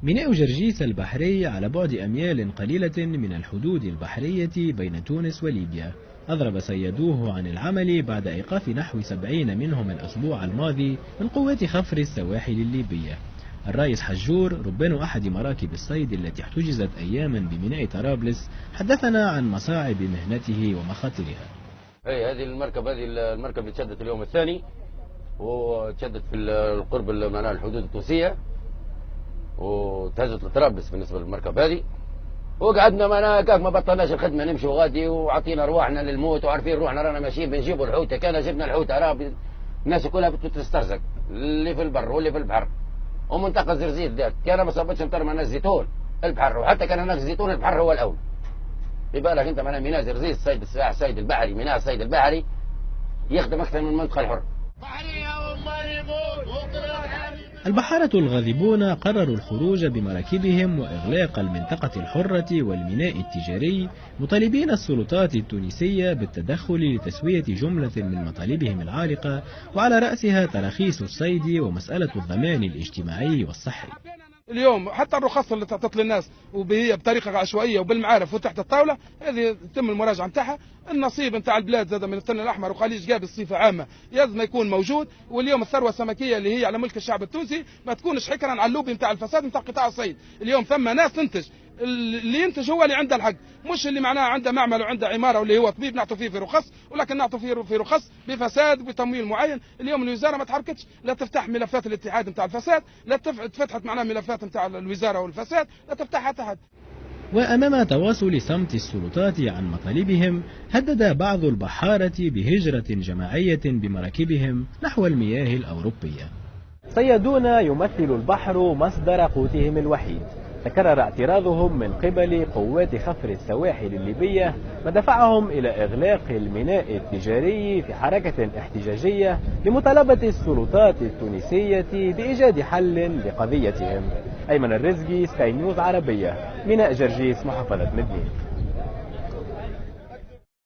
ميناء جرجيس البحري على بعد أميال قليلة من الحدود البحرية بين تونس وليبيا. أضرب صيادوه عن العمل بعد إيقاف نحو 70 منهم الأسبوع الماضي من قوات خفر السواحل الليبية. الرئيس حجور ربان أحد مراكب الصيد التي احتجزت أياما بميناء طرابلس حدثنا عن مصاعب مهنته ومخاطرها. هذه المركب اللي تشدت اليوم الثاني، وتشدت في القرب من الحدود التونسية، وتهزت لطرابلس بالنسبة للمركب هذه. وقعدنا معنا كاك ما بطلناش الخدمة، نمشي وغادي وعطينا رواحنا للموت، وعارفين روحنا رانا ماشيين بنجيبوا الحوتة. كان جبنا الحوتة راه الناس كلها بتسترزق، اللي في البر واللي في البحر. ومنطقة زرزير دات كان ما صابتش مطر معنا الزيتون البحر، وحتى كان هناك الزيتون البحر هو الأول. يبقى انت معنا ميناء زرزير صيد السباحة الصيد البحري، ميناء الصيد البحري يخدم أكثر من المنطقة الحرة. البحارة الغاضبون قرروا الخروج بمراكبهم وإغلاق المنطقة الحرة والميناء التجاري، مطالبين السلطات التونسية بالتدخل لتسوية جملة من مطالبهم العالقة، وعلى رأسها تراخيص الصيد ومسألة الضمان الاجتماعي والصحي. اليوم حتى الرخص اللي تعطت للناس وهي بطريقه عشوائيه وبالمعارف وتحت الطاوله، هذه يتم المراجعه نتاعها. النصيب نتاع البلاد زاد من التن الاحمر وخليج جاب بصفه عامه لازم يكون موجود. واليوم الثروه السمكيه اللي هي على ملك الشعب التونسي ما تكونش حكرا على اللوبي نتاع الفساد نتاع قطاع الصيد. اليوم ثم ناس تنتج، اللي ينتج هو اللي عنده الحق، مش اللي معناه عنده معمل وعنده عماره واللي هو طبيب نعطوا فيه في رخص، ولكن نعطوا فيه في رخص بفساد بتمويل معين. اليوم الوزاره ما تحركتش، لا تفتح ملفات الاتحاد نتاع الفساد، لا تفتحت معناه ملفات نتاع الوزاره والفساد، لا تفتحها تحت. وأمام تواصل صمت السلطات عن مطالبهم، هدد بعض البحارة بهجرة جماعية بمراكبهم نحو المياه الأوروبية. صيادون يمثل البحر مصدر قوتهم الوحيد. تكرر اعتراضهم من قبل قوات خفر السواحل الليبية، ما دفعهم إلى إغلاق الميناء التجاري في حركة احتجاجية لمطالبة السلطات التونسية بإيجاد حل لقضيتهم. أيمن الرزقي، سكاي نيوز عربية، ميناء جرجيس، محافظة مدنين.